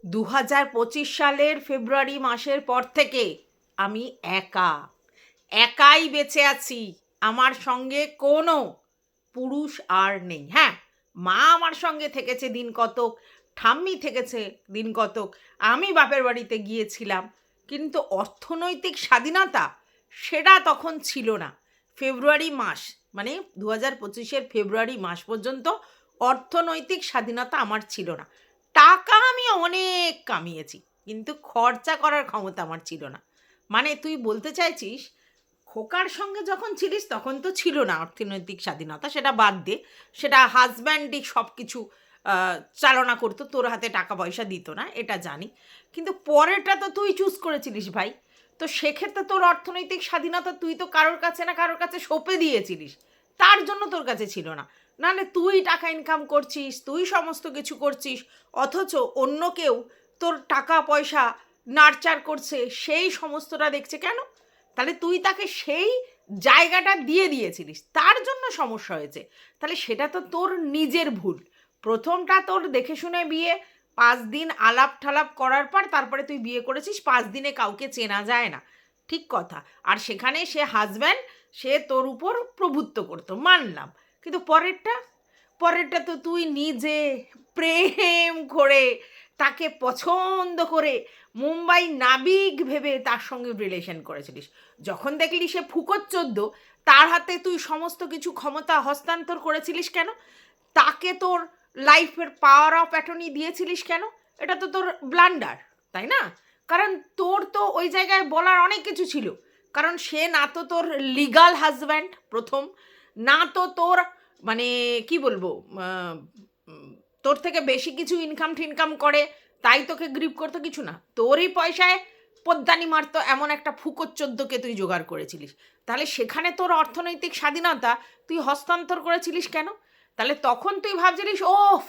2025 সালের ফেব্রুয়ারি মাসের পর থেকে আমি একাই বেঁচে আছি। আমার সঙ্গে কোনো পুরুষ আর নেই। হ্যাঁ, মা আমার সঙ্গে থেকেছে দিন কতক, ঠাম্মি থেকেছে দিন কতক, আমি বাপের বাড়িতে গিয়েছিলাম, কিন্তু অর্থনৈতিক স্বাধীনতা সেটা তখন ছিল না। ফেব্রুয়ারি মাস মানে 2025-এর ফেব্রুয়ারি মাস পর্যন্ত অর্থনৈতিক স্বাধীনতা আমার ছিল না। টাকা আমি অনেক কামিয়েছি, কিন্তু খরচা করার ক্ষমতা আমার ছিল না। মানে তুই বলতে চাইছিস খোকার সঙ্গে যখন ছিলিস তখন তো ছিল না অর্থনৈতিক স্বাধীনতা, সেটা বাদ দে, সেটা হাজব্যান্ডই সব কিছু চালনা করতো, তোর হাতে টাকা পয়সা দিত না, এটা জানি। কিন্তু পরেরটা তো তুই চুজ করেছিলিস ভাই। তো সেক্ষেত্রে তোর অর্থনৈতিক স্বাধীনতা তুই তো কারোর কাছে না কারোর কাছে সঁপে দিয়েছিলিস, তার জন্য তোর কাছে ছিল না। নাহলে তুই টাকা ইনকাম করছিস, তুই সমস্ত কিছু করছিস, অথচ অন্য কেউ তোর টাকা পয়সা নারচার করছে, সেই সমস্তটা দেখছে কেন? তাহলে তুই তাকে সেই জায়গাটা দিয়ে দিয়েছিলিস, তার জন্য সমস্যা হয়েছে। তাহলে সেটা তো তোর নিজের ভুল। প্রথমটা তোর দেখে শুনে বিয়ে, 5 দিন আলাপ ঠালাপ করার পর তারপরে তুই বিয়ে করেছিস। 5 দিনে কাউকে চেনা যায় না, ঠিক কথা। আর সেখানে সে হাজব্যান্ড, সে তোর উপর প্রভুত্ব করতো, মানলাম। কিন্তু পরেরটা তো তুই নিজে প্রেম করে, তাকে পছন্দ করে, মুম্বাই নাবিক ভেবে তার সঙ্গে রিলেশন করেছিলিস। যখন দেখলি সে ফুকোর চোদ্দ, তার হাতে তুই সমস্ত কিছু ক্ষমতা হস্তান্তর করেছিলিস কেন? তাকে তোর লাইফের পাওয়ার অফ অ্যাটর্নি দিয়েছিলিস কেন? এটা তো তোর ব্লান্ডার, তাই না? কারণ তোর তো ওই জায়গায় বলার অনেক কিছু ছিল। কারণ সে না তো তোর লিগাল হাজব্যান্ড প্রথম, না তো তোর মানে কি বলবো, তোর থেকে বেশি কিছু ইনকাম টিনকাম করে তাই তোকে গ্রিপ করতো, কিছু না। তোরই পয়সায় পদ্দানি মারতো এমন একটা ফুকোর চোদ্দকে তুই জোগাড় করেছিলিস। তাহলে সেখানে তোর অর্থনৈতিক স্বাধীনতা তুই হস্তান্তর করেছিলিস কেন? তাহলে তখন তুই ভাবছিলিস ওফ,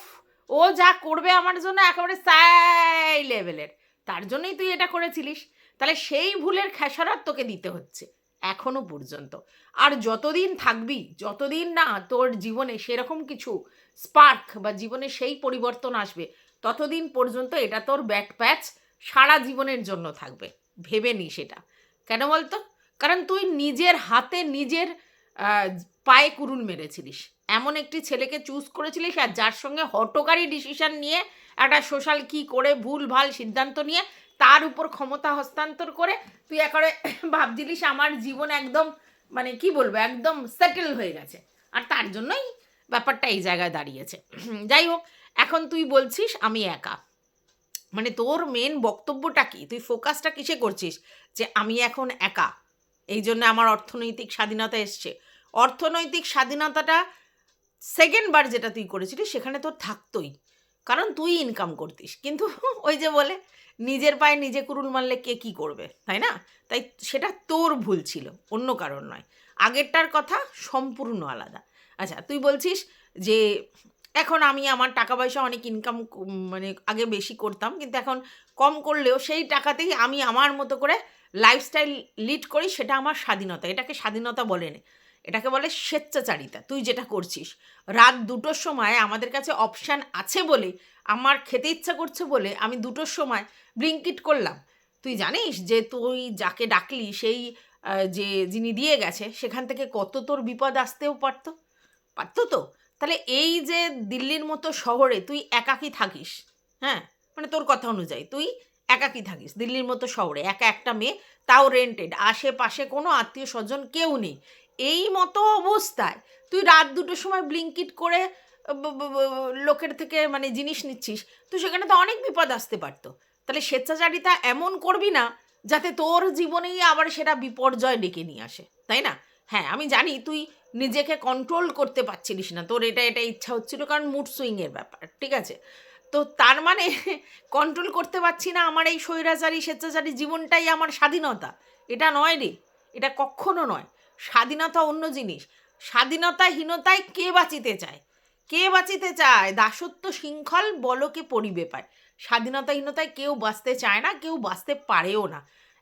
ও যা করবে আমার জন্য একেবারে সাই লেভেলের, তার জন্যই তুই এটা করেছিলিস। তাহলে সেই ভুলের খেসারত তোকে দিতে হচ্ছে এখনো পর্যন্ত। আর যতদিন থাকবি, যতদিন না তোর জীবনে সেরকম কিছু স্পার্ক বা জীবনে সেই পরিবর্তন আসবে, ততদিন পর্যন্ত এটা তোর ব্যাক প্যাচ সারা জীবনের জন্য থাকবে। ভেবে নি সেটা। কেন বলতো? কারণ তুই নিজের হাতে নিজের পায়ে কুরুল মেরেছিলিস, এমন একটি ছেলেকে চুজ করেছিলিস, আর যার সঙ্গে হঠকারী ডিসিশন নিয়ে একটা সোশ্যাল কি করে ভুল ভাল সিদ্ধান্ত নিয়ে তার উপর ক্ষমতা হস্তান্তর করে তুই একেবারে ভাবছিলিস আমার জীবন একদম মানে কি বলবো একদম সেটেল হয়ে গেছে। আর তার জন্যই ব্যাপারটা এই জায়গায় দাঁড়িয়েছে। যাই হোক, এখন তুই বলছিস আমি একা, মানে তোর মেন বক্তব্যটা কি? তুই ফোকাসটা কিসে করছিস? যে আমি এখন একা, এই জন্য আমার অর্থনৈতিক স্বাধীনতা এসছে। অর্থনৈতিক স্বাধীনতাটা সেকেন্ড বার যেটা তুই করেছিলিস সেখানে তোর থাকতোই, কারণ তুই ইনকাম করতিস। কিন্তু ওই যে বলে নিজের পায়ে নিজে কুড়ুল মারলে কে কী করবে, তাই না? তাই সেটা তোর ভুল ছিল, অন্য কারণ নয়। আগেরটার কথা সম্পূর্ণ আলাদা। আচ্ছা, তুই বলছিস যে এখন আমি আমার টাকা পয়সা অনেক ইনকাম, মানে আগে বেশি করতাম কিন্তু এখন কম করলেও সেই টাকাতেই আমি আমার মতো করে লাইফস্টাইল লিড করি, সেটা আমার স্বাধীনতা। এটাকে স্বাধীনতা বলে না, এটাকে বলে স্বেচ্ছাচারিতা। তুই যেটা করছিস, রাত 2টোর সময় আমাদের কাছে অপশান আছে বলে, আমার খেতে ইচ্ছা করছে বলে আমি 2টোর সময় ব্লিঙ্কিট করলাম। তুই জানিস যে তুই যাকে ডাকলি সেই যে যিনি দিয়ে গেছে সেখান থেকে কত তোর বিপদ আসতেও পারতো, পারতো তো। তাহলে এই যে দিল্লির মতো শহরে তুই একাকী থাকিস, হ্যাঁ, মানে তোর কথা অনুযায়ী তুই একাকী থাকিস দিল্লির মতো শহরে, একা একটা মেয়ে, তাও রেন্টেড, আশেপাশে কোনো আত্মীয় স্বজন কেউ নেই। এই মতো অবস্থায় তুই রাত 2টোর সময় ব্লিঙ্কিট করে লোকের থেকে মানে জিনিস নিচ্ছিস, তুই সেখানে তো অনেক বিপদ আসতে পারতো। তাহলে স্বেচ্ছাচারিতা এমন করবি না যাতে তোর জীবনেই আবার সেটা বিপর্যয় ডেকে নিয়ে আসে, তাই না? হ্যাঁ, আমি জানি তুই নিজেকে কন্ট্রোল করতে পারছিলিস না, তোর এটা ইচ্ছা হচ্ছিল কারণ মুড সুইংয়ের ব্যাপার, ঠিক আছে? তো তার মানে কন্ট্রোল করতে পারছি না, আমার এই স্বৈরাচারী স্বেচ্ছাচারী জীবনটাই আমার স্বাধীনতা? এটা নয় রে, এটা কখনো নয়। স্বাধীনতা অন্য জিনিস। স্বাধীনতাহীনতায় কে বাঁচিতে চায়? কে বাঁচিতে চায়? দাসত্ব শৃঙ্খল বলকে পরিবে পায়। স্বাধীনতাহীনতায় কেউ বাঁচতে চায় না, কেউ বাঁচতে পারেও না।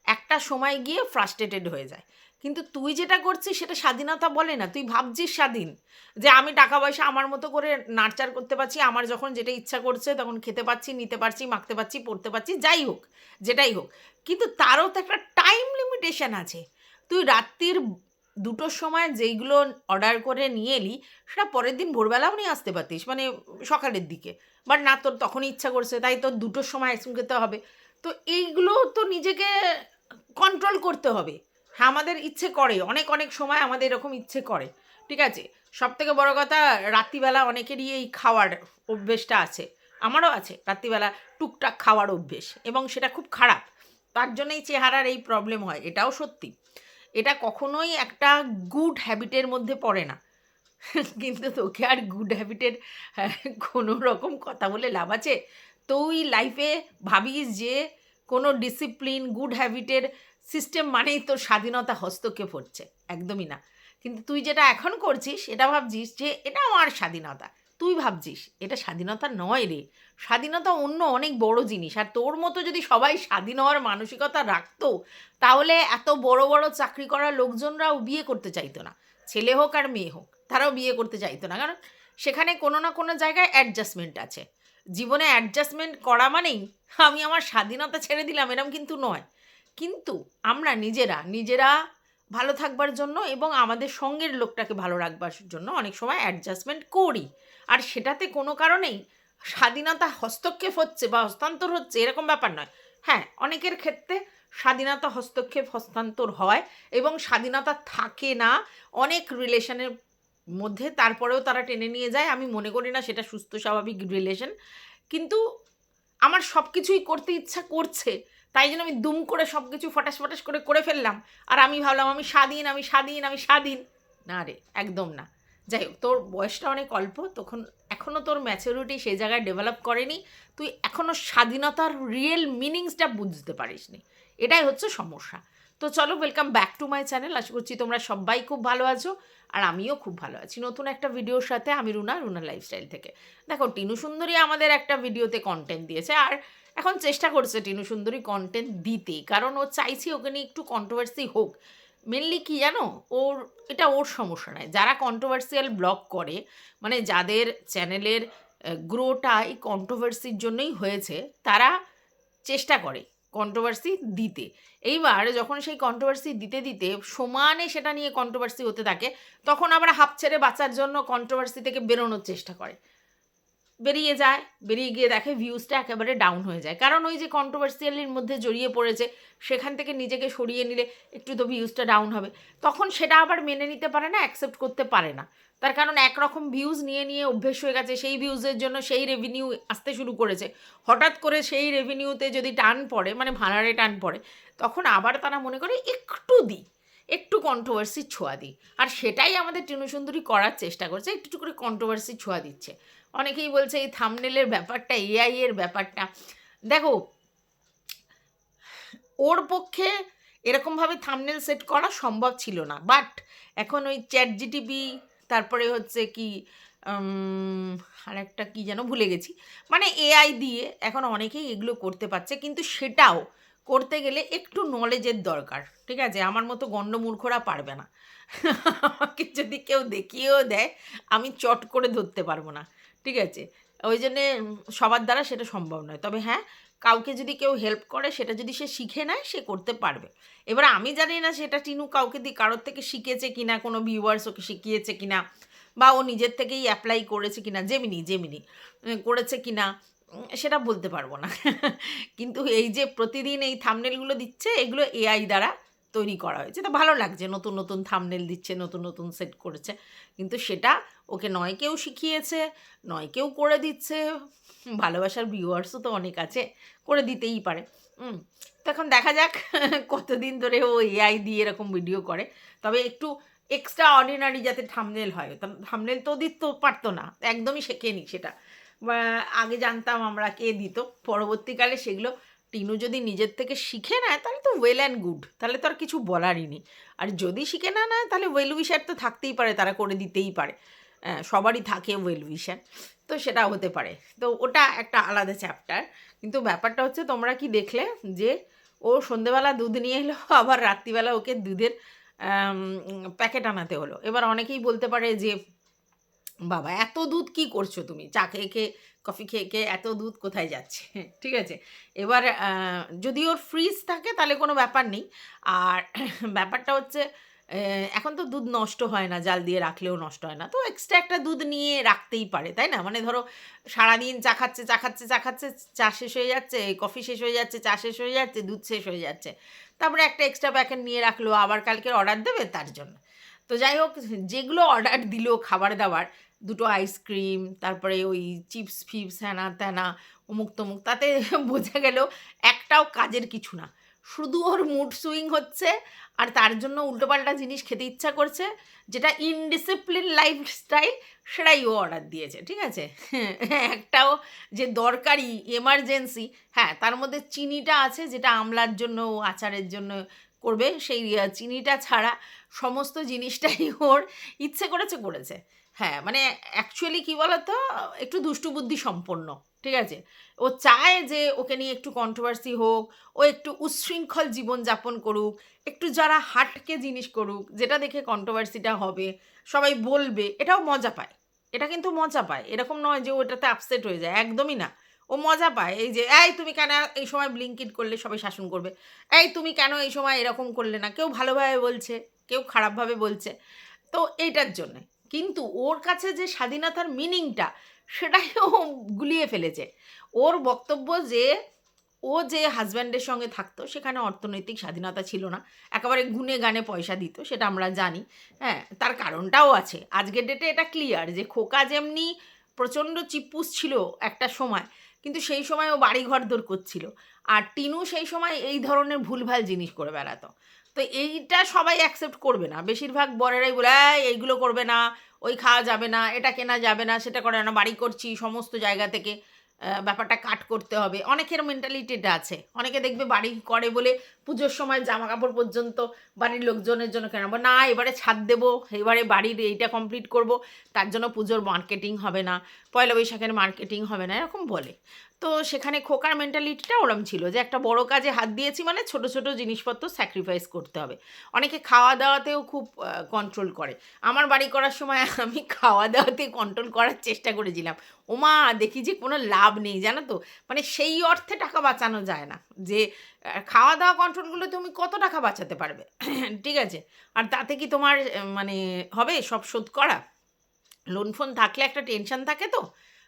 একটা সময় গিয়ে ফ্রাস্ট্রেটেড হয়ে যায়। কিন্তু তুই যেটা করছিস সেটা স্বাধীনতা বলে না, তুই ভাবছিস স্বাধীন, যে আমি টাকা পয়সা আমার মতো করে নাড়চাড় করতে পারছি, আমার যখন যেটা ইচ্ছা করছে তখন খেতে পাচ্ছি, নিতে পারছি, মাখতে পারছি, পড়তে পারছি, যাই হোক, যেটাই হোক। কিন্তু তারও তো একটা টাইম লিমিটেশন আছে। তুই রাত্রির 2টোর সময় যেইগুলো অর্ডার করে নিয়ে এলি, সেটা পরের দিন ভোরবেলাও নিয়ে আসতে পারতিস, মানে সকালের দিকে। বাট না, তোর তখনই ইচ্ছা করছে, তাই তোর 2টোর সময় আইসক্রিম খেতে হবে। তো এইগুলো তো নিজেকে কন্ট্রোল করতে হবে। হ্যাঁ, আমাদের ইচ্ছে করে, অনেক অনেক সময় আমাদের এরকম ইচ্ছে করে, ঠিক আছে। সব থেকে বড় কথা, রাত্রিবেলা অনেকেরই এই খাওয়ার অভ্যেসটা আছে, আমারও আছে রাত্রিবেলা টুকটাক খাওয়ার অভ্যেস, এবং সেটা খুব খারাপ। তার জন্যই চেহারার এই প্রবলেম হয়, এটাও সত্যি। এটা কখনোই একটা গুড হ্যাবিটের মধ্যে পড়ে না। কিন্তু তোকে আর গুড হ্যাবিটের কোনো রকম কথা বলে লাভ আছে? তুই লাইফে ভাবিস যে কোনো ডিসিপ্লিন, গুড হ্যাবিটের সিস্টেম মানেই তোর স্বাধীনতা হস্তক্ষেপ হচ্ছে, একদমই না। কিন্তু তুই যেটা এখন করছিস, এটা ভাবছিস যে এটা আমার স্বাধীনতা। তুই ভাবছিস এটা স্বাধীনতা নয় রে, স্বাধীনতা অন্য অনেক বড় জিনিস। আর তোর মতো যদি সবাই স্বাধীন হওয়ার মানসিকতা রাখতো, তাহলে এত বড় বড় চাকরি করা লোকজনরাও বিয়ে করতে চাইতো না, ছেলে হোক আর মেয়ে হোক, তারাও বিয়ে করতে চাইতো না। কারণ সেখানে কোনো না কোনো জায়গায় অ্যাডজাস্টমেন্ট আছে। জীবনে অ্যাডজাস্টমেন্ট করা মানেই আমি আমার স্বাধীনতা ছেড়ে দিলাম, এরম কিন্তু নয়। কিন্তু আমরা নিজেরা নিজেরা ভালো থাকবার জন্য এবং আমাদের সঙ্গের লোকটাকে ভালো রাখবার জন্য অনেক সময় অ্যাডজাস্টমেন্ট করি। আর সেটাতে কোনো কারণেই স্বাধীনতা হস্তক্ষেপ হচ্ছে বা হস্তান্তর হচ্ছে এরকম ব্যাপার নয়। হ্যাঁ, অনেকের ক্ষেত্রে স্বাধীনতা হস্তক্ষেপ হস্তান্তর হয় এবং স্বাধীনতা থাকে না অনেক রিলেশনের মধ্যে, তারপরেও তারা টেনে নিয়ে যায়। আমি মনে করি না সেটা সুস্থ স্বাভাবিক রিলেশন। কিন্তু আমার সব কিছুই করতে ইচ্ছা করছে, তাই জন্য আমি দুম করে সব কিছু ফটাস ফটাস করে করে ফেললাম। আর আমি ভাবলাম আমি স্বাধীন, আমি স্বাধীন, আমি স্বাধীন। না রে, একদম না। যাই হোক, তোর বয়সটা অনেক অল্প, তখন এখনও তোর ম্যাচুরিটি সেই জায়গায় ডেভেলপ করেনি। তুই এখনও স্বাধীনতার রিয়েল মিনিংসটা বুঝতে পারিসনি, এটাই হচ্ছে সমস্যা। তো চলো, welcome back to my channel. আশা করছি তোমরা সবাই খুব ভালো আছো, আর আমিও খুব ভালো আছি। নতুন একটা ভিডিওর সাথে আমি রুনা লাইফস্টাইল থেকে। দেখো, টিনু সুন্দরী আমাদের একটা ভিডিওতে কন্টেন্ট দিয়েছে, আর এখন চেষ্টা করছে টিনু সুন্দরী কন্টেন্ট দিতে, কারণ ও চাইছি ওকে নিয়ে একটু কন্ট্রোভার্সি হোক। মেনলি কি জানো, এটা ওর সমস্যা নয়। যারা কন্ট্রোভার্সিয়াল ব্লগ করে, মানে যাদের চ্যানেলের গ্রোটা এই কন্ট্রোভার্সির জন্যই হয়েছে, তারা চেষ্টা করে কন্ট্রোভার্সি দিতে। এইবার যখন সেই কন্ট্রোভার্সি দিতে দিতে সমানে সেটা নিয়ে কন্ট্রোভার্সি হতে থাকে, তখন আবার হাঁপ ছেড়ে বাঁচার জন্য কন্ট্রোভার্সি থেকে বেরোনোর চেষ্টা করে, বেরিয়ে যায়, বেরিয়ে গিয়ে দেখে ভিউজটা একেবারে ডাউন হয়ে যায়। কারণ ওই যে কন্ট্রোভার্সিয়ালির মধ্যে জড়িয়ে পড়েছে, সেখান থেকে নিজেকে সরিয়ে নিলে একটু তো ভিউজটা ডাউন হবে। তখন সেটা আবার মেনে নিতে পারে না, অ্যাকসেপ্ট করতে পারে না। তার কারণ একরকম ভিউজ নিয়ে নিয়ে অভ্যেস হয়ে গেছে, সেই ভিউজের জন্য সেই রেভিনিউ আসতে শুরু করেছে। হঠাৎ করে সেই রেভিনিউতে যদি টান পড়ে, মানে ভাড়ারে টান পড়ে, তখন আবার তারা মনে করে একটু দিই, একটু কন্ট্রোভার্সি ছোঁয়া দিই। আর সেটাই আমাদের টিনু সুন্দরী করার চেষ্টা করছে, একটু করে কন্ট্রোভার্সি ছোঁয়া দিচ্ছে। অনেকেই বলছে এই থাম্বনেলের ব্যাপারটা, এআই এর ব্যাপারটা। দেখো, ওর পক্ষে এরকমভাবে থাম্বনেল সেট করা সম্ভব ছিল না, বাট এখন ওই চ্যাট জিটিপি, তারপরে হচ্ছে কি আর একটা কী যেন ভুলে গেছি, মানে এআই দিয়ে এখন অনেকেই এগুলো করতে পারছে। কিন্তু সেটাও করতে গেলে একটু নলেজের দরকার, ঠিক আছে। আমার মতো গণ্ডমূর্খরা পারবে না। আমাকে যদি কেউ দেখিয়েও দেয়, আমি চট করে ধরতে পারবো না, ঠিক আছে। ওই জন্যে সবার দ্বারা সেটা সম্ভব নয়। তবে হ্যাঁ, কাউকে যদি কেউ হেল্প করে, সেটা যদি সে শিখে নেয়, সে করতে পারবে। এবার আমি জানি না সেটা টিনু কাউকে দিয়ে কারোর থেকে শিখেছে কিনা, কোনো ভিউয়ার্স ওকে শিখিয়েছে কিনা, বা ও নিজের থেকেই অ্যাপ্লাই করেছে কিনা, জেমিনি করেছে কিনা, সেটা বলতে পারবো না। কিন্তু এই যে প্রতিদিন এই থাম্বনেলগুলো দিচ্ছে, এগুলো এআই দ্বারা তৈরি করা হয়েছে। তো ভালো লাগছে, নতুন নতুন থাম্বনেল দিচ্ছে, নতুন নতুন সেট করেছে। কিন্তু সেটা ওকে নয় কেউ শিখিয়েছে, নয় কেউ করে দিচ্ছে। ভালোবাসার ভিউয়ার্সও তো অনেক আছে, করে দিতেই পারে। তো এখন দেখা যাক কতদিন ধরে ও এআই দিয়ে এরকম ভিডিও করে। তবে একটু এক্সট্রা অর্ডিনারি যাতে থাম্বনেল হয়। থাম্বনেল তো দিতে পারতো না, একদমই শেখেনি সেটা। আগে জানতাম আমরা কে দিত, পরবর্তীকালে সেগুলো টিনু যদি নিজের থেকে শিখে নেয়, তাহলে তো ওয়েল অ্যান্ড গুড, তাহলে তো আর কিছু বলারই নেই। আর যদি শিখে না নেয়, তাহলে ওয়েল উইশার তো থাকতেই পারে, তারা করে দিতেই পারে। সবারই থাকে ওয়েল উইশার, তো সেটা হতে পারে। তো ওটা একটা আলাদা চ্যাপ্টার। কিন্তু ব্যাপারটা হচ্ছে, তোমরা কি দেখলে যে ও সন্ধেবেলা দুধ নিয়ে এলো, আবার রাত্রিবেলা ওকে দুধের প্যাকেট আনাতে হলো। এবার অনেকেই বলতে পারে যে বাবা এত দুধ কি করছো তুমি? চা খেয়ে, খেয়ে, কফি খেয়ে, খেয়ে এত দুধ কোথায় যাচ্ছে? ঠিক আছে? এবার যদি ওর ফ্রিজ থাকে তাহলে কোনো ব্যাপার নেই। আর ব্যাপারটা হচ্ছে এখন তো দুধ নষ্ট হয় না, জাল দিয়ে রাখলেও নষ্ট হয় না। তো এক্সট্রা একটা দুধ নিয়ে রাখতেই পারে, তাই না? মানে ধরো সারাদিন চা খাচ্ছে, চা খাচ্ছে, চা খাচ্ছে, চা শেষ হয়ে যাচ্ছে, কফি শেষ হয়ে যাচ্ছে, চা শেষ হয়ে যাচ্ছে, দুধ শেষ হয়ে যাচ্ছে। তারপরে একটা এক্সট্রা প্যাকেট নিয়ে রাখলো, আবার কালকের অর্ডার দেবে তার জন্য। তো যাই হোক, যেগুলো অর্ডার দিল খাবার-দাবার, ২ টো আইসক্রিম, তারপরে ওই চিপস-ফিপস, হ্যানা-ত্যানা, অমুক-তমুক, তাতে বোঝা গেল একটাও কাজের কিছু না। শুধু ওর মুড সুইং হচ্ছে আর তার জন্য উল্টোপাল্টা জিনিস খেতে ইচ্ছা করছে, যেটা ইনডিসিপ্লিন লাইফস্টাইল সেটাই ও অর্ডার দিয়েছে। ঠিক আছে? একটাও যে দরকারি, এমার্জেন্সি, হ্যাঁ, তার মধ্যে চিনিটা আছে যেটা আমলার জন্য, ও আচারের জন্য করবে, সেই চিনিটা ছাড়া সমস্ত জিনিসটাই ওর ইচ্ছে করেছে করেছে। হ্যাঁ, মানে অ্যাকচুয়ালি কী বলো তো, একটু দুষ্টু বুদ্ধি সম্পন্ন। ঠিক আছে? ও চায় যে ওকে নিয়ে একটু কন্ট্রোভার্সি হোক, ও একটু উচ্ছৃঙ্খল জীবনযাপন করুক, একটু যারা হাটকে জিনিস করুক, যেটা দেখে কন্ট্রোভার্সিটা হবে, সবাই বলবে, এটাও মজা পায়। এটা কিন্তু মজা পায়। এরকম নয় যে ও এটাতে আপসেট হয়ে যায়, একদমই না। ও মজা পায়। এই যে, "এই তুমি কেন এই সময় ব্লিঙ্কিট করলে?" সবাই শাসন করবে। "এই তুমি কেন এই সময় এরকম করলে না?" কেউ ভালোভাবে বলছে, কেউ খারাপভাবে বলছে। তো এইটার জন্যে। কিন্তু ওর কাছে যে স্বাধীনতার মিনিংটা, সেটাই ও গুলিয়ে ফেলেছে। ওর বক্তব্য যে ও যে হাসব্যান্ডের সঙ্গে থাকতো সেখানে অর্থনৈতিক স্বাধীনতা ছিল না। একেবারে গুণে গানে পয়সা দিত, সেটা আমরা জানি। হ্যাঁ? তার কারণটাও আছে। আজকের ডেটে এটা ক্লিয়ার যে খোকা যেমনি প্রচণ্ড চিপ্পুস ছিল একটা সময়, কিন্তু সেই সময় ও বাড়ি ঘরদোর করছিল। আর টিনু সেই সময় এই ধরনের ভুলভাল জিনিস করে বেড়াতো। তো এইটা সবাই অ্যাকসেপ্ট করবে না। বেশিরভাগ বরেরাই বলে, এইগুলো করবে না, ওই খাওয়া যাবে না, এটা কেনা যাবে না, সেটা করে না, বাড়ি করছি সমস্ত জায়গা থেকে ব্যাপারটা কাট করতে হবে। অনেকের মেন্টালিটি এটা আছে। অনেকে দেখবে বাড়ি করে বলে পুজোর সময় জামাকাপড় পর্যন্ত বাড়ির লোকজনের জন্য কেনাবো না, এবারে ছাদ দেবো, এবারে বাড়ির এইটা কমপ্লিট করব, তার জন্য পুজোর মার্কেটিং হবে না, পয়লা বৈশাখের মার্কেটিং হবে না, এরকম বলে। তো সেখানে খোকার মেন্টালিটিটা ওরম ছিল যে একটা বড় কাজে হাত দিয়েছি মানে ছোট ছোট জিনিসপত্র স্যাক্রিফাইস করতে হবে। অনেকে খাওয়া দাওয়াতেও খুব কন্ট্রোল করে। আমার বাড়ি করার সময় আমি খাওয়া দাওয়াতে কন্ট্রোল করার চেষ্টা করেছিলাম। ওমা! দেখি যে কোনো লাভ নেই, জানো তো? মানে সেই অর্থে টাকা বাঁচানো যায় না। যে খাওয়া দাওয়া কন্ট্রোলগুলো তুমি কত টাকা বাঁচাতে পারবে? ঠিক আছে? আর তাতে কি তোমার মানে হবে সব শোধ করা? লোন ফোন থাকলে একটা টেনশন থাকে তো,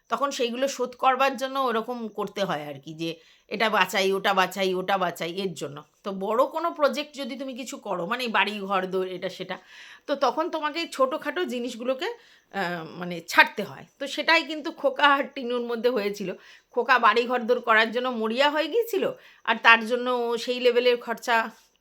তখন সেইগুলো শোধ করবার জন্য ওরকম করতে হয় আর কি, যে এটা বাঁচাই, ওটা বাঁচাই, ওটা বাঁচাই, এর জন্য। তো বড় কোনো প্রজেক্ট যদি তুমি কিছু করো, মানে বাড়ি ঘর দোর এটা সেটা, তো তখন তোমাকে এই ছোটোখাটো জিনিসগুলোকে মানে ছাড়তে হয়। তো সেটাই কিন্তু খোকা আর টিনুর মধ্যে হয়েছিল। খোকা বাড়ি ঘর দোর করার জন্য মরিয়া হয়ে গিয়েছিল, আর তার জন্য সেই লেভেলের খরচা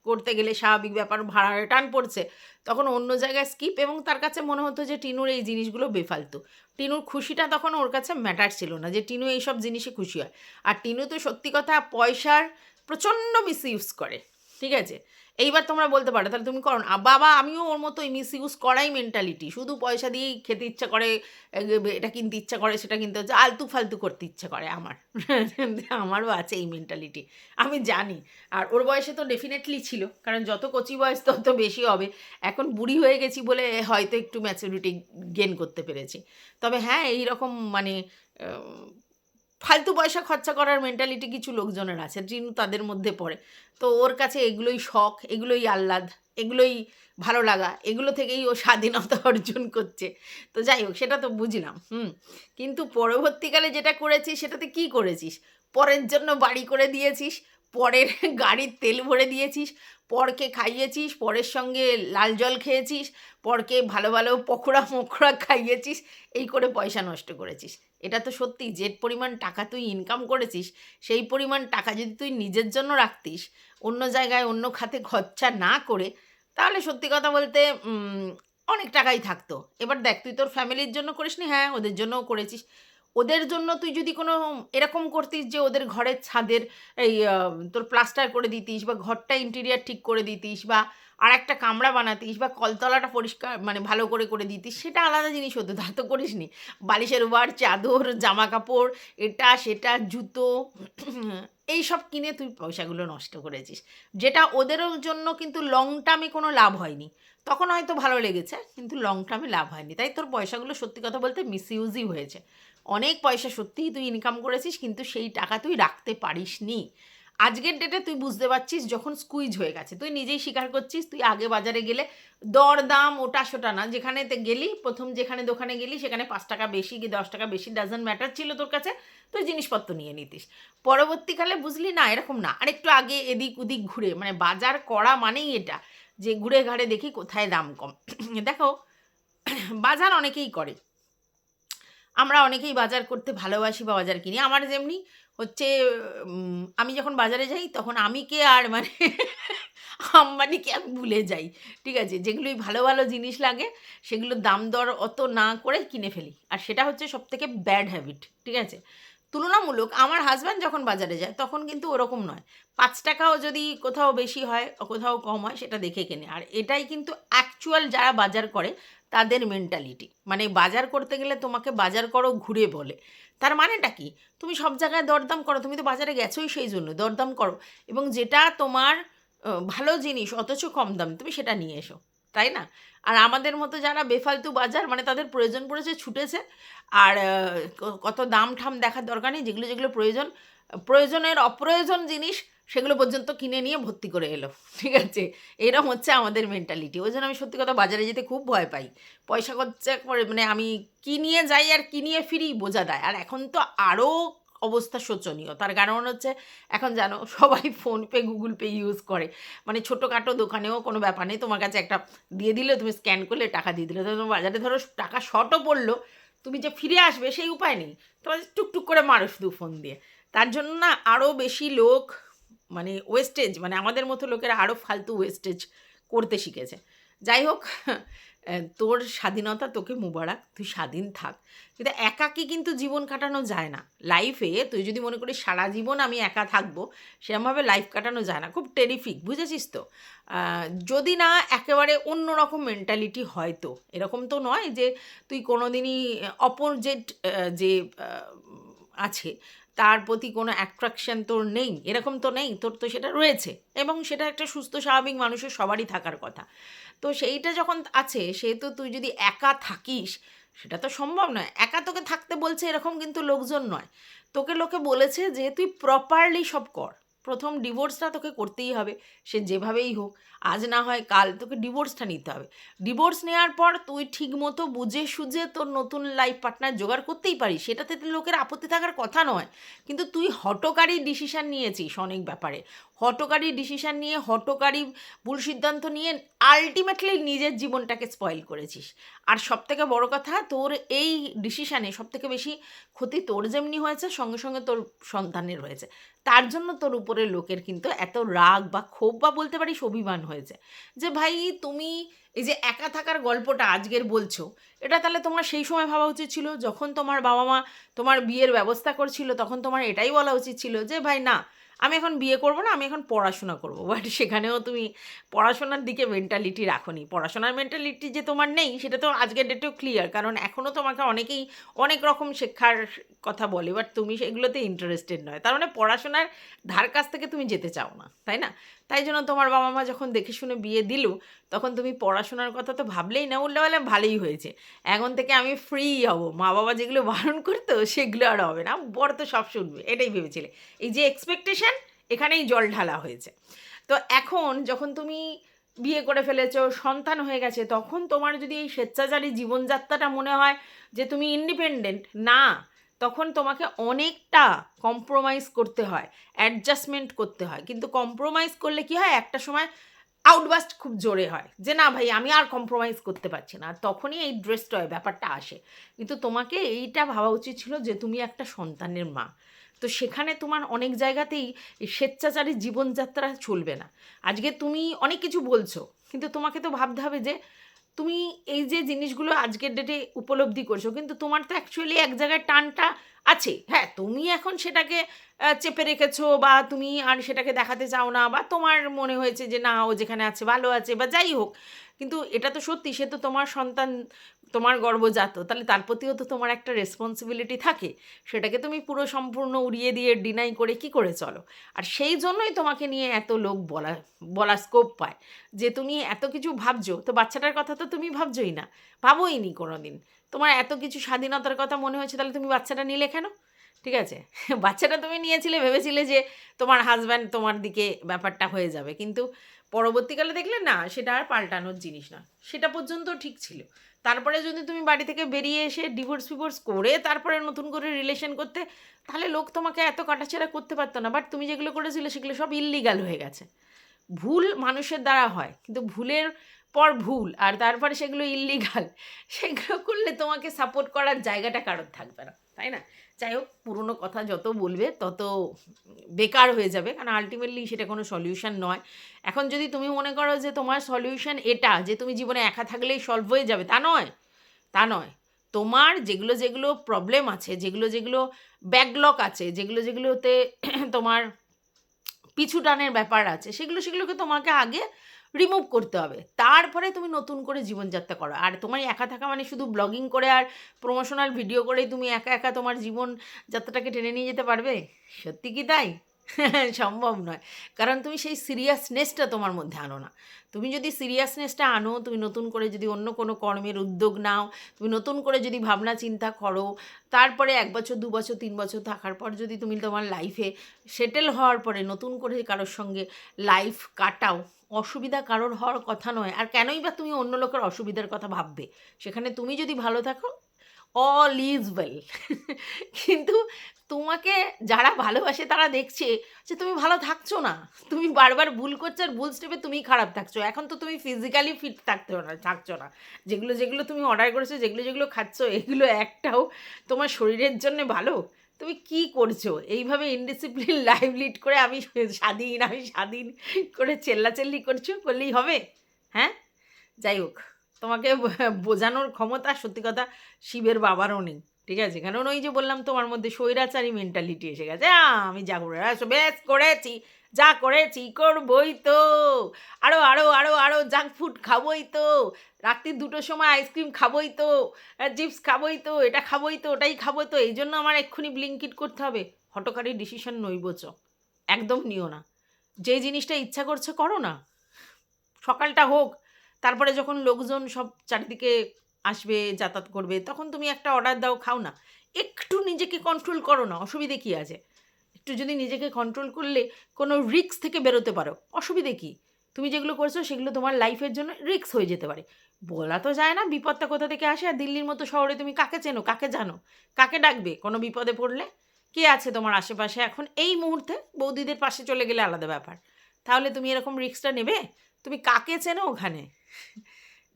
করতে গেলে স্বাভাবিক ব্যাপার, ভাড়ার টান পড়ছে, তখন অন্য জায়গায় স্কিপ, এবং তার কাছে মনে হতো যে টিনুর এই জিনিসগুলো বেফালতু। টিনুর খুশিটা তখন ওর কাছে ম্যাটার ছিল না, যে টিনু এইসব জিনিসে খুশি হয়। আর টিনু তো সত্যি কথা পয়সার প্রচণ্ড মিসইউজ করে। ঠিক আছে? এইবার তোমরা বলতে পারো তাহলে তুমি করো না। বাবা আমিও ওর মতো মিসইউজ করাই মেন্টালিটি। শুধু পয়সা দিয়েই খেতে ইচ্ছা করে, এটা কিনতে ইচ্ছা করে, সেটা কিনতে হচ্ছে, আলতু ফালতু করতে ইচ্ছা করে আমার। আমারও আছে এই মেন্টালিটি, আমি জানি। আর ওর বয়সে তো ডেফিনেটলি ছিল, কারণ যত কচি বয়স তত বেশি হবে। এখন বুড়ি হয়ে গেছি বলে হয়তো একটু ম্যাচুরিটি গেন করতে পেরেছি। তবে হ্যাঁ, এই রকম মানে ফালতু পয়সা খরচা করার মেন্টালিটি কিছু লোকজনের আছে, টিনু তাদের মধ্যে পড়ে। তো ওর কাছে এগুলোই শখ, এগুলোই আহ্লাদ, এগুলোই ভালো লাগা, এগুলো থেকেই ও স্বাধীনতা অর্জন করছে। তো যাই হোক, সেটা তো বুঝলাম। কিন্তু পরবর্তীকালে যেটা করেছিস সেটাতে কি করেছিস? পরের জন্য বাড়ি করে দিয়েছিস, পরের গাড়ির তেল ভরে দিয়েছিস, পরকে খাইয়েছিস, পরের সঙ্গে লাল জল খেয়েছিস, পরকে ভালো ভালো পকোড়া মকোড়া খাইয়েছিস, এই করে পয়সা নষ্ট করেছিস। এটা তো সত্যি, যে পরিমাণ টাকা তুই ইনকাম করেছিস, সেই পরিমাণ টাকা যদি তুই নিজের জন্য রাখতিস, অন্য জায়গায় অন্য খাতে খরচা না করে, তাহলে সত্যি কথা বলতে অনেক টাকাই থাকতো। এবার দেখ, তুই তোর ফ্যামিলির জন্য করিসনি, হ্যাঁ ওদের জন্যও করেছিস। ওদের জন্য তুই যদি কোনো এরকম করতিস যে ওদের ঘরের ছাদের এই তোর প্লাস্টার করে দিতিস, বা ঘরটা ইন্টেরিয়ার ঠিক করে দিতিস, বা আরেকটা কামরা বানাতিস, বা কলতলাটা পরিষ্কার মানে ভালো করে করে দিতিস, সেটা আলাদা জিনিস হতো। তা তো করিসনি। বালিশের ওভার, চাদর, জামাকাপড়, এটা সেটা, জুতো, এই এই সব কিনে তুই পয়সাগুলো নষ্ট করেছিস, যেটা ওদেরও জন্য কিন্তু লং টার্মে কোনো লাভ হয়নি। তখন হয়তো ভালো লেগেছে, কিন্তু লং টার্মে লাভ হয়নি, তাই তোর পয়সাগুলো সত্যি কথা বলতে মিসইউজই হয়েছে। অনেক পয়সা সত্যিই তুই ইনকাম করেছিস, কিন্তু সেই টাকা তুই রাখতে পারিস নি। আজকের ডেটে তুই বুঝতে পারছিস যখন স্কুইজ হয়ে গেছে, তুই নিজেই স্বীকার করছিস। তুই আগে বাজারে গেলে দরদাম ওটা সোটা না, যেখানে গেলি প্রথম যেখানে দোকানে গেলি সেখানে 5 টাকা বেশি কি 10 টাকা বেশি ডাজন্ট ম্যাটার ছিল তোর কাছে, তুই জিনিসপত্র নিয়ে নিতিস। পরবর্তীকালে বুঝলি না এরকম না, আরেকটু আগে এদিক ওদিক ঘুরে, মানে বাজার করা মানেই এটা যে ঘুরে ঘাড়ে দেখি কোথায় দাম কম। দেখো বাজার অনেকেই করে, আমরা অনেকেই বাজার করতে ভালোবাসি বা বাজার কিনি। আমার যেমনি হচ্ছে আমি যখন বাজারে যাই তখন আমিকে আর মানে আম্বানিকে আমি ভুলে যাই, ঠিক আছে? যেগুলোই ভালো ভালো জিনিস লাগে সেগুলোর দাম দর অত না করে কিনে ফেলি, আর সেটা হচ্ছে সবথেকে ব্যাড হ্যাবিট, ঠিক আছে? তুলনামূলক আমার হাজব্যান্ড যখন বাজারে যায় তখন কিন্তু ওরকম নয়, 5 টাকাও যদি কোথাও বেশি হয় কোথাও কম হয় সেটা দেখে কেনে। আর এটাই কিন্তু অ্যাকচুয়াল যারা বাজার করে তাদের মেন্টালিটি, মানে বাজার করতে গেলে তোমাকে বাজার করো ঘুরে বলে। তার মানেটা কি? তুমি সব জায়গায় দরদাম করো, তুমি তো বাজারে গেছোই সেই জন্য দরদাম করো, এবং যেটা তোমার ভালো জিনিস অথচ কম দাম তুমি সেটা নিয়ে এসো, তাই না? আর আমাদের মতো যারা বেফালতু বাজার, মানে তাদের প্রয়োজন পড়েছে ছুটেছে, আর কত দাম ঠাম দেখার দরকার নেই, যেগুলো যেগুলো প্রয়োজন, প্রয়োজনের অপ্রয়োজন জিনিস সেগুলো পর্যন্ত কিনে নিয়ে ভর্তি করে এলো, ঠিক আছে? এরকম হচ্ছে আমাদের মেন্টালিটি। ওই জন্য আমি সত্যি কথা বাজারে যেতে খুব ভয় পাই। পয়সা খরচা করে মানে আমি কি নিয়ে যাই আর কি নিয়ে ফিরি বোঝা দেয়। আর এখন তো আরও অবস্থা শোচনীয়, তার কারণ হচ্ছে এখন জানো সবাই ফোনপে গুগল পে ইউজ করে, মানে ছোটোখাটো দোকানেও কোনো ব্যাপার নেই, তোমার কাছে একটা দিয়ে দিলে তুমি স্ক্যান করলে টাকা দিয়ে দিলে, তোমার বাজারে ধরো টাকা শর্টও পড়লো, তুমি যে ফিরে আসবে সেই উপায় নেই, তোমার টুকটুক করে মারো শুধু ফোন দিয়ে। তার জন্য না আরও বেশি লোক মানে ওয়েস্টেজ, মানে আমাদের মতো লোকেরা আরও ফালতু ওয়েস্টেজ করতে শিখেছে। যাই হোক, তোর স্বাধীনতা, তোকে মুবারক, তুই স্বাধীন থাক, কিন্তু একাকী কিন্তু জীবন কাটানো যায় না লাইফে। তুই যদি মনে করিস সারা জীবন আমি একা থাকবো, সেরকমভাবে লাইফ কাটানো যায় না, খুব টেরিফিক, বুঝেছিস তো? যদি না একেবারে অন্যরকম মেন্টালিটি হয়, তো এরকম তো নয় যে তুই কোনো দিনই অপোজিট যে আছে তার প্রতি কোনো অ্যাট্রাকশন তোর নেই, এরকম তো নেই, তোর তো সেটা রয়েছে, এবং সেটা একটা সুস্থ স্বাভাবিক মানুষের সবারই থাকার কথা। তো সেইটা যখন আছে, সেহেতু তুই যদি একা থাকিস, সেটা তো সম্ভব নয়। একা তোকে থাকতে বলছে এরকম কিন্তু লোকজন নয়, তোকে লোকে বলেছে যে তুই প্রপারলি সব কর। প্রথম ডিভোর্সটা তোকে করতেই হবে, সে যেভাবেই হোক, আজ না হয় কাল তোকে ডিভোর্সটা নিতে হবে। ডিভোর্স নেওয়ার পর তুই ঠিক মতো বুঝে সুঝে তোর নতুন লাইফ পার্টনার জোগাড় করতেই পারিস, সেটাতে তো লোকের আপত্তি থাকার কথা নয়। কিন্তু তুই হঠকারী ডিসিশান নিয়েছিস অনেক ব্যাপারে, হঠকারী ডিসিশান নিয়ে হঠকারী ভুল সিদ্ধান্ত নিয়ে আলটিমেটলি নিজের জীবনটাকে স্পয়েল করেছিস। আর সবথেকে বড় কথা, তোর এই ডিসিশানে সবথেকে বেশি ক্ষতি তোর যেমনি হয়েছে, সঙ্গে সঙ্গে তোর সন্তানের হয়েছে। তার জন্য তোর উপরের লোকের কিন্তু এত রাগ বা ক্ষোভ বা বলতে পারিস অভিমান হয়েছে, যে ভাই তুমি এই যে একা থাকার গল্পটা আজকের বলছো, এটা তাহলে তোমার সেই সময় ভাবা উচিত ছিল, যখন তোমার বাবা মা তোমার বিয়ের ব্যবস্থা করছিল, তখন তোমার এটাই বলা উচিত ছিল যে ভাই না, আমি এখন বিয়ে করবো না, আমি এখন পড়াশোনা করবো। বাট সেখানেও তুমি পড়াশোনার দিকে মেন্টালিটি রাখোনি। পড়াশোনার মেন্টালিটি যে তোমার নেই সেটা তো আজকের ডেটেও ক্লিয়ার, কারণ এখনও তোমাকে অনেকেই অনেক রকম শিক্ষার কথা বলে, বাট তুমি সেগুলোতে ইন্টারেস্টেড নয়, তার মানে পড়াশোনার ধার কাছ থেকে তুমি যেতে চাও না, তাই না? তাই জন্য তোমার বাবা মা যখন দেখে শুনে বিয়ে দিল, তখন তুমি পড়াশোনার কথা তো ভাবলেই না, উল্লে বলে ভালোই হয়েছে, এখন থেকে আমি ফ্রি হব, মা বাবা যেগুলো বারণ করতো সেগুলো আর হবে না, বড় তো সব শুনবে, এটাই ভেবেছিলে। এই যে এক্সপেকটেশন, এখানেই জল ঢালা হয়েছে। তো এখন যখন তুমি বিয়ে করে ফেলেছো, সন্তান হয়ে গেছে, তখন তোমার যদি এই স্বেচ্ছাচারী জীবনযাত্রাটা মনে হয় যে তুমি ইন্ডিপেন্ডেন্ট না, তখন তোমাকে অনেকটা কম্প্রোমাইজ করতে হয়, অ্যাডজাস্টমেন্ট করতে হয়। কিন্তু কম্প্রোমাইজ করলে কি হয়, একটা সময় আউটবাস্ট খুব জোরে হয় যে না ভাই আমি আর কম্প্রোমাইজ করতে পারছি না, তখনই এই ড্রেসটয় ব্যাপারটা আসে। কিন্তু তোমাকে এইটা ভাবা উচিত ছিল যে তুমি একটা সন্তানের মা, তো সেখানে তোমার অনেক জায়গাতেই এই স্বেচ্ছাচারী জীবনযাত্রা চলবে না। আজকে তুমি অনেক কিছু বলছো, কিন্তু তোমাকে তো ভাবতে হবে যে তুমি এই যে জিনিসগুলো আজকের ডেটে উপলব্ধি করছো, কিন্তু তোমার তো অ্যাকচুয়ালি এক জায়গায় টানটা আছে। হ্যাঁ, তুমি এখন সেটাকে চেপে রেখেছো, বা তুমি আর সেটাকে দেখাতে চাও না, বা তোমার মনে হয়েছে যে না ও যেখানে আছে ভালো আছে, বা যাই হোক, কিন্তু এটা তো সত্যি, সে তো তোমার সন্তান, তোমার গর্ভজাত, তাহলে তার প্রতিও তো তোমার একটা রেসপন্সিবিলিটি থাকে, সেটাকে তুমি পুরো সম্পূর্ণ উড়িয়ে দিয়ে ডিনাই করে কি করে চলো? আর সেই জন্যই তোমাকে নিয়ে এত লোক বলা স্কোপ পায় যে তুমি এত কিছু ভাবছো, তো বাচ্চাটার কথা তো তুমি ভাবছোই না, ভাবোই নি কোনো দিন। তোমার এত কিছু স্বাধীনতার কথা মনে হয়েছে, তাহলে তুমি বাচ্চাটা নিলে কেন? ঠিক আছে, বাচ্চাটা তুমি নিয়েছিলে ভেবেছিলে যে তোমার হাজব্যান্ড তোমার দিকে ব্যাপারটা হয়ে যাবে, কিন্তু পরবর্তীকালে দেখলে না, সেটা আর পাল্টানোর জিনিস না, সেটা পর্যন্ত ঠিক ছিল। তারপরে যদি তুমি বাড়ি থেকে বেরিয়ে এসে ডিভোর্স করে তারপরে নতুন করে রিলেশন করতে, তাহলে লোক তোমাকে এত কাটাছেড়া করতে পারতো না। বাট তুমি যেগুলো করেছিলে সেগুলো সব ইল্লিগাল হয়ে গেছে। ভুল মানুষের দ্বারা হয়, কিন্তু ভুলের পর ভুল আর তারপরে সেগুলো ইল্লিগাল, সেগুলো করলে তোমাকে সাপোর্ট করার জায়গাটা কারোর থাকবে না, তাই না? যাই হোক, পুরনো কথা যত বলবে তত বেকার হয়ে যাবে, কারণ আলটিমেটলি সেটা কোনো সলিউশন নয়। এখন যদি তুমি মনে করো যে তোমার সলিউশন এটা যে তুমি জীবনে একা থাকলেই সলভ হয়ে যাবে, তা নয়, তা নয়। তোমার যেগুলো যেগুলো প্রবলেম আছে, যেগুলো যেগুলো ব্যাকলগ আছে, যেগুলো যেগুলোতে তোমার পিছু টানের ব্যাপার আছে, সেগুলোকে তোমাকে আগে রিমুভ করতে হবে, তারপরে তুমি নতুন করে জীবনযাত্রা করো। আর তোমার একা থাকা মানে শুধু ব্লগিং করে আর প্রমোশনাল ভিডিও করেই তুমি একা একা তোমার জীবন যাত্রাটাকে টেনে নিয়ে যেতে পারবে? সত্যি কি তাই? সম্ভব নয়, কারণ তুমি সেই সিরিয়াসনেসটা তোমার মধ্যে আনো না। তুমি যদি সিরিয়াসনেসটা আনো, তুমি নতুন করে যদি অন্য কোনো কর্মের উদ্যোগ নাও, তুমি নতুন করে যদি ভাবনা চিন্তা করো, তারপরে 1 বছর 2 বছর 3 বছর থাকার পর যদি তুমি তোমার লাইফে সেটেল হওয়ার পরে নতুন করে কারোর সঙ্গে লাইফ কাটাও, অসুবিধা কারোর হওয়ার কথা নয়। আর কেনই বা তুমি অন্য লোকের অসুবিধার কথা ভাববে? সেখানে তুমি যদি ভালো থাকো, অল ইজ ওয়েল। কিন্তু তোমাকে যারা ভালোবাসে তারা দেখছে যে তুমি ভালো থাকছো না, তুমি বারবার ভুল করছো, আর ভুল স্টেপে তুমি খারাপ থাকছো। এখন তো তুমি ফিজিক্যালি ফিট থাকছো না, যেগুলো যেগুলো তুমি অর্ডার করেছো, যেগুলো যেগুলো খাচ্ছো, এগুলো একটাও তোমার শরীরের জন্য ভালো? তুমি কি করছো এইভাবে ইনডিসিপ্লিন লাইফ লিড করে? আমি স্বাধীন করে চেল্লাচেল্লি করলেই হবে? হ্যাঁ, যাই হোক, তোমাকে বোঝানোর ক্ষমতা সত্যি কথা শিবের বাবারও নেই, ঠিক আছে? কারণ ওই যে বললাম, তোমার মধ্যে স্বৈরাচারী মেন্টালিটি এসে গেছে। আমি যা করে বেশ করেছি, যা করেছি করবই তো, আরও আরও আরও আরও জাঙ্ক ফুড খাবোই তো, রাত্রি 2টোর সময় আইসক্রিম খাবোই তো, চিপস খাবোই তো, এটা খাবোই তো, ওটাই খাবো তো, এই জন্য আমার এক্ষুনি ব্লিঙ্কিট করতে হবে। হটকারী ডিসিশন নইবোচ, একদম নিও না। যে জিনিসটা ইচ্ছা করছে করো না, সকালটা হোক, তারপরে যখন লোকজন সব চারিদিকে আসবে, যাতায়াত করবে, তখন তুমি একটা অর্ডার দাও, খাও না। একটু নিজেকে কন্ট্রোল করো না, অসুবিধে কী আছে? একটু যদি নিজেকে কন্ট্রোল করলে কোনো রিস্ক থেকে বেরোতে পারো, অসুবিধে কী? তুমি যেগুলো করছো সেগুলো তোমার লাইফের জন্য রিস্ক হয়ে যেতে পারে। বলা তো যায় না বিপদটা কোথা থেকে আসে। আর দিল্লির মতো শহরে তুমি কাকে চেনো, কাকে জানো, কাকে ডাকবে কোনো বিপদে পড়লে? কে আছে তোমার আশেপাশে এখন এই মুহূর্তে? বৌদিদের পাশে চলে গেলে আলাদা ব্যাপার, তাহলে তুমি এরকম রিস্কটা নেবে? তুমি কাকে চেনো ওখানে?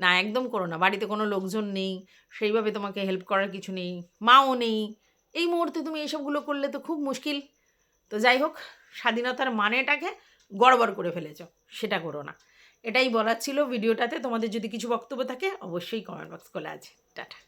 না, একদম করো না। বাড়িতে কোনো লোকজন নেই, সেইভাবে তোমাকে হেল্প করার কিছু নেই, মাও নেই, এই মুহূর্তে তুমি এসবগুলো করলে তো খুব মুশকিল। তো যাই হোক, স্বাধীনতার মানেটাকে গড়বড় করে ফেলেছ, সেটা করো না। এটাই বলার ছিল ভিডিওটাতে। তোমাদের যদি কিছু বক্তব্য থাকে অবশ্যই কমেন্ট বক্স খোলা আছে। টাটা।